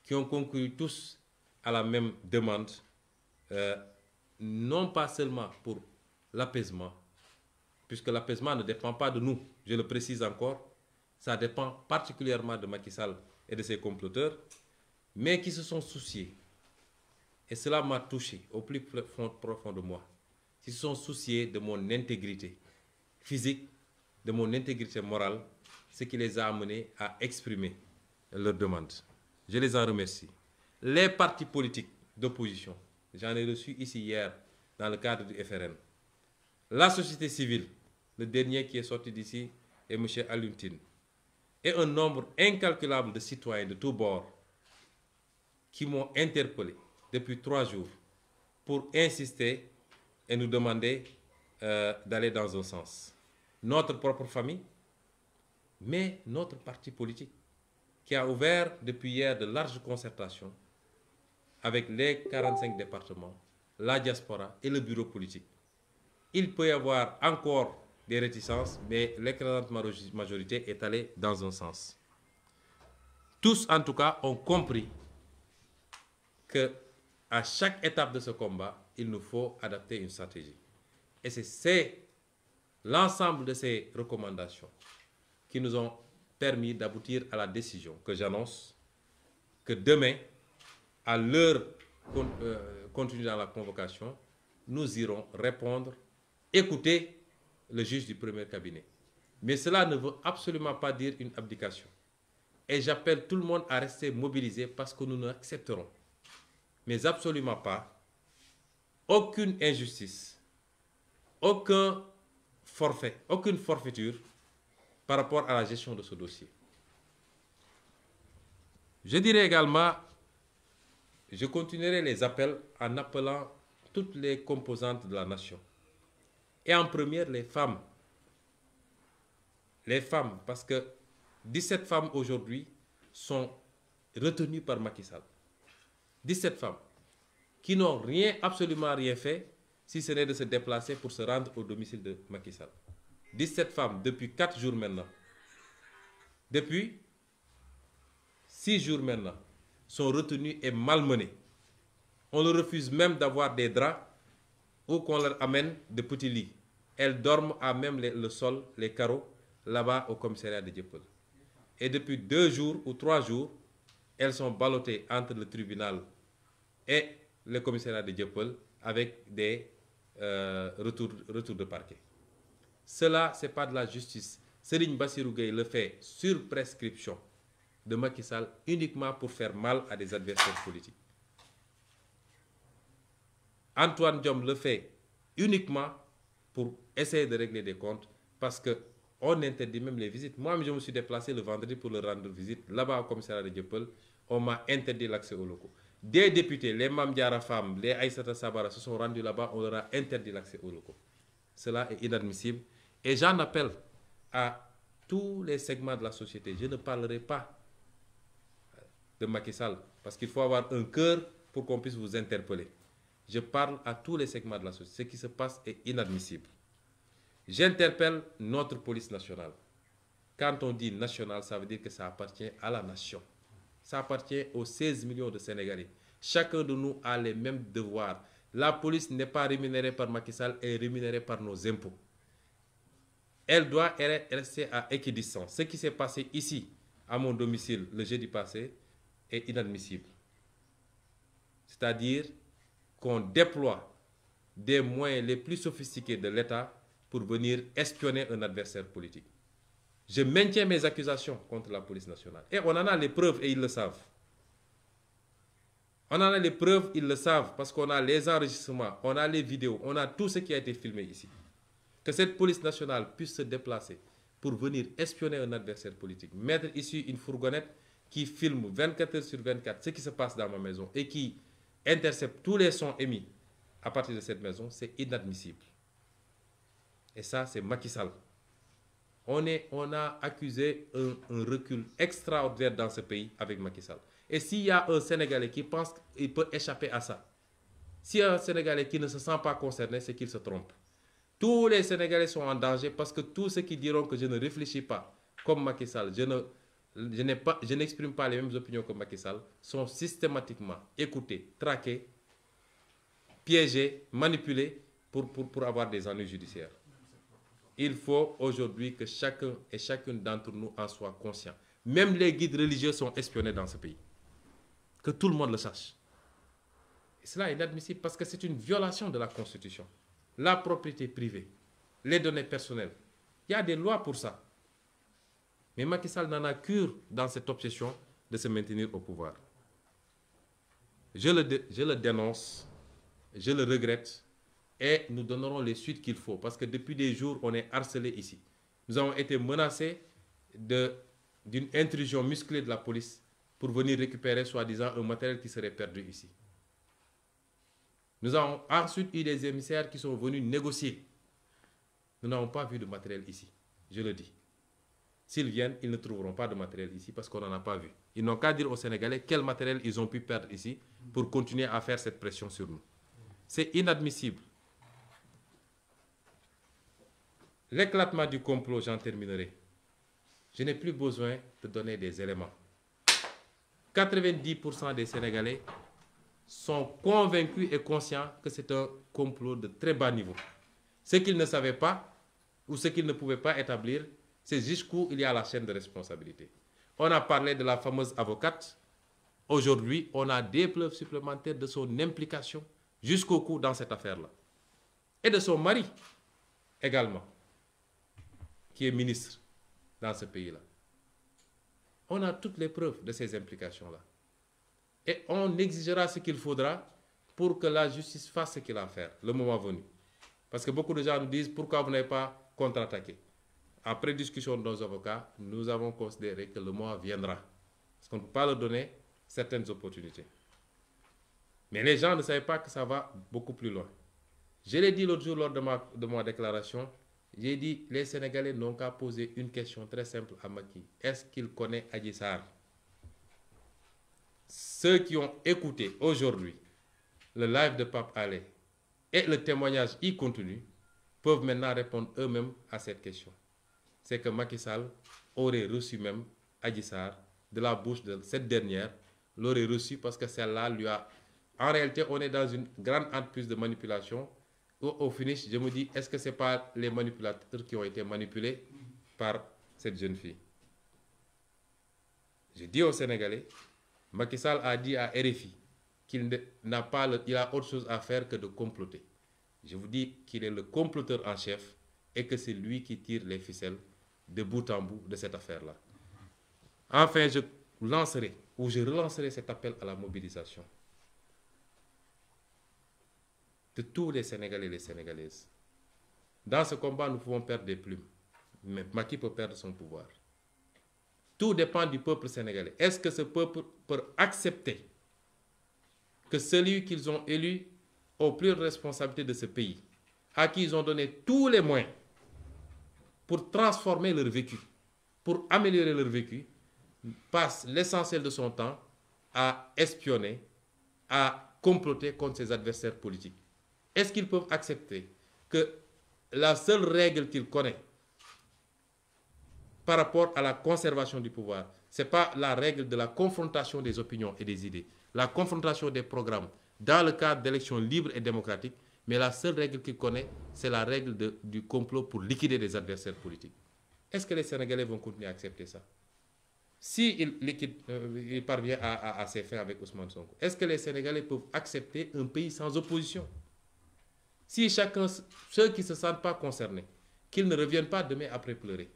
qui ont concouru tous à la même demande, non pas seulement pour l'apaisement, puisque l'apaisement ne dépend pas de nous, je le précise encore, ça dépend particulièrement de Macky Sall et de ses comploteurs, mais qui se sont souciés, et cela m'a touché au plus profond de moi, qui se sont souciés de mon intégrité physique, de mon intégrité morale, ce qui les a amenés à exprimer leurs demandes. Je les en remercie. Les partis politiques d'opposition, j'en ai reçu ici hier dans le cadre du FRN. La société civile, le dernier qui est sorti d'ici est M. Alioune Tine. Et un nombre incalculable de citoyens de tous bords qui m'ont interpellé depuis 3 jours pour insister et nous demander d'aller dans un sens. Notre propre famille, mais notre parti politique qui a ouvert depuis hier de larges concertations avec les 45 départements, la diaspora et le bureau politique. Il peut y avoir encore des réticences, mais l'écrasante majorité est allée dans un sens. Tous, en tout cas, ont compris qu'à chaque étape de ce combat, il nous faut adapter une stratégie. Et c'est l'ensemble de ces recommandations qui nous ont permis d'aboutir à la décision que j'annonce que demain, à l'heure contenue dans la convocation, nous irons répondre, écouter le juge du premier cabinet. Mais cela ne veut absolument pas dire une abdication. Et j'appelle tout le monde à rester mobilisé parce que nous n'accepterons, mais absolument pas, aucune injustice, aucun forfait, aucune forfaiture par rapport à la gestion de ce dossier. Je dirais également, je continuerai les appels en appelant toutes les composantes de la nation. Et en première, les femmes. Les femmes, parce que 17 femmes aujourd'hui sont retenues par Macky Sall. 17 femmes qui n'ont absolument rien fait, si ce n'est de se déplacer pour se rendre au domicile de Macky Sall. 17 femmes depuis 4 jours maintenant, depuis 6 jours maintenant, sont retenues et malmenées. On leur refuse même d'avoir des draps ou qu'on leur amène de petits lits. Elles dorment à même le sol, les carreaux, là-bas au commissariat de Dieuppeul. Et depuis 2 jours ou 3 jours, elles sont ballottées entre le tribunal et le commissariat de Dieuppeul avec des retours de parquet. Cela, ce n'est pas de la justice. Serigne Bassirou Gueye le fait sur prescription de Macky Sall uniquement pour faire mal à des adversaires politiques. Antoine Diome le fait uniquement pour essayer de régler des comptes parce que on interdit même les visites. Moi-même, je me suis déplacé le vendredi pour le rendre visite. Là-bas, au commissariat de Dieuppeul, on m'a interdit l'accès aux locaux. Des députés, les Mame Diarra Fam, les Aïssata Sabara se sont rendus là-bas, on leur a interdit l'accès aux locaux. Cela est inadmissible. Et j'en appelle à tous les segments de la société. Je ne parlerai pas de Macky Sall, parce qu'il faut avoir un cœur pour qu'on puisse vous interpeller. Je parle à tous les segments de la société. Ce qui se passe est inadmissible. J'interpelle notre police nationale. Quand on dit nationale, ça veut dire que ça appartient à la nation. Ça appartient aux 16 millions de Sénégalais. Chacun de nous a les mêmes devoirs. La police n'est pas rémunérée par Macky Sall, elle est rémunérée par nos impôts. Elle doit rester à équidistance. Ce qui s'est passé ici, à mon domicile, le jeudi passé, est inadmissible. C'est-à-dire qu'on déploie des moyens les plus sophistiqués de l'État pour venir espionner un adversaire politique. Je maintiens mes accusations contre la police nationale. Et on en a les preuves et ils le savent. On en a les preuves, ils le savent, parce qu'on a les enregistrements, on a les vidéos, on a tout ce qui a été filmé ici. Que cette police nationale puisse se déplacer pour venir espionner un adversaire politique, mettre ici une fourgonnette qui filme 24 heures sur 24 ce qui se passe dans ma maison et qui intercepte tous les sons émis à partir de cette maison, c'est inadmissible. Et ça, c'est Macky Sall. On a accusé un recul extraordinaire dans ce pays avec Macky Sall. Et s'il y a un Sénégalais qui pense qu'il peut échapper à ça, s'il y a un Sénégalais qui ne se sent pas concerné, c'est qu'il se trompe. Tous les Sénégalais sont en danger parce que tous ceux qui diront que je ne réfléchis pas comme Macky Sall, je n'exprime pas les mêmes opinions que Macky Sall, sont systématiquement écoutés, traqués, piégés, manipulés pour avoir des ennuis judiciaires. Il faut aujourd'hui que chacun et chacune d'entre nous en soit conscient. Même les guides religieux sont espionnés dans ce pays. Que tout le monde le sache. Et cela est inadmissible parce que c'est une violation de la Constitution. La propriété privée, les données personnelles. Il y a des lois pour ça. Mais Macky Sall n'en a cure dans cette obsession de se maintenir au pouvoir. Je le dénonce, je le regrette et nous donnerons les suites qu'il faut parce que depuis des jours, on est harcelé ici. Nous avons été menacés d'une intrusion musclée de la police pour venir récupérer soi-disant un matériel qui serait perdu ici. Nous avons ensuite eu des émissaires qui sont venus négocier. Nous n'avons pas vu de matériel ici, je le dis. S'ils viennent, ils ne trouveront pas de matériel ici parce qu'on n'en a pas vu. Ils n'ont qu'à dire aux Sénégalais quel matériel ils ont pu perdre ici pour continuer à faire cette pression sur nous. C'est inadmissible. L'éclatement du complot, j'en terminerai. Je n'ai plus besoin de donner des éléments. 90% des Sénégalais sont convaincus et conscients que c'est un complot de très bas niveau. Ce qu'ils ne savaient pas ou ce qu'ils ne pouvaient pas établir, c'est jusqu'où il y a la chaîne de responsabilité. On a parlé de la fameuse avocate. Aujourd'hui, on a des preuves supplémentaires de son implication jusqu'au cou dans cette affaire-là. Et de son mari également, qui est ministre dans ce pays-là. On a toutes les preuves de ces implications-là. Et on exigera ce qu'il faudra pour que la justice fasse ce qu'il a à faire, le moment venu. Parce que beaucoup de gens nous disent pourquoi vous n'avez pas contre-attaqué. Après discussion de nos avocats, nous avons considéré que le moment viendra. Parce qu'on ne peut pas leur donner certaines opportunités. Mais les gens ne savaient pas que ça va beaucoup plus loin. Je l'ai dit l'autre jour lors de ma déclaration, j'ai dit les Sénégalais n'ont qu'à poser une question très simple à Macky. Est-ce qu'il connaît Adji Sarr? Ceux qui ont écouté aujourd'hui le live de Pape Alé et le témoignage y contenu peuvent maintenant répondre eux-mêmes à cette question. C'est que Macky Sall aurait reçu même Adji Sarr de la bouche de cette dernière, l'aurait reçu parce que celle-là lui a... En réalité, on est dans une grande entreprise de manipulation où, au finish, je me dis, est-ce que ce n'est pas les manipulateurs qui ont été manipulés par cette jeune fille? Je dis aux Sénégalais, Macky Sall a dit à RFI qu'il a autre chose à faire que de comploter. Je vous dis qu'il est le comploteur en chef et que c'est lui qui tire les ficelles de bout en bout de cette affaire-là. Enfin, je relancerai cet appel à la mobilisation de tous les Sénégalais et les Sénégalaises. Dans ce combat, nous pouvons perdre des plumes, mais Macky peut perdre son pouvoir. Tout dépend du peuple sénégalais. Est-ce que ce peuple peut accepter que celui qu'ils ont élu aux plus de responsabilités de ce pays, à qui ils ont donné tous les moyens pour transformer leur vécu, pour améliorer leur vécu, passe l'essentiel de son temps à espionner, à comploter contre ses adversaires politiques? Est-ce qu'ils peuvent accepter que la seule règle qu'ils connaissent par rapport à la conservation du pouvoir, ce n'est pas la règle de la confrontation des opinions et des idées, la confrontation des programmes dans le cadre d'élections libres et démocratiques, mais la seule règle qu'il connaît, c'est la règle du complot pour liquider des adversaires politiques? Est-ce que les Sénégalais vont continuer à accepter ça? S'il parvient à ses fins avec Ousmane Sonko, est-ce que les Sénégalais peuvent accepter un pays sans opposition? Si chacun, ceux qui ne se sentent pas concernés, qu'ils ne reviennent pas demain après pleurer.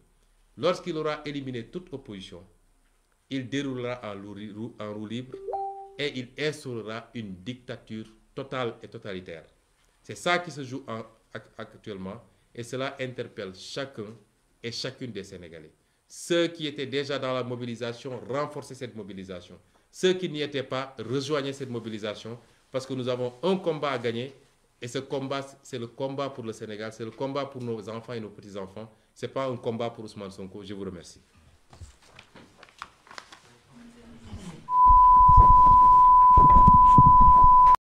Lorsqu'il aura éliminé toute opposition, il déroulera en roue libre et il instaurera une dictature totale et totalitaire. C'est ça qui se joue actuellement et cela interpelle chacun et chacune des Sénégalais. Ceux qui étaient déjà dans la mobilisation, renforcez cette mobilisation. Ceux qui n'y étaient pas, rejoignez cette mobilisation parce que nous avons un combat à gagner et ce combat, c'est le combat pour le Sénégal, c'est le combat pour nos enfants et nos petits-enfants. Ce n'est pas un combat pour Ousmane Sonko. Je vous remercie.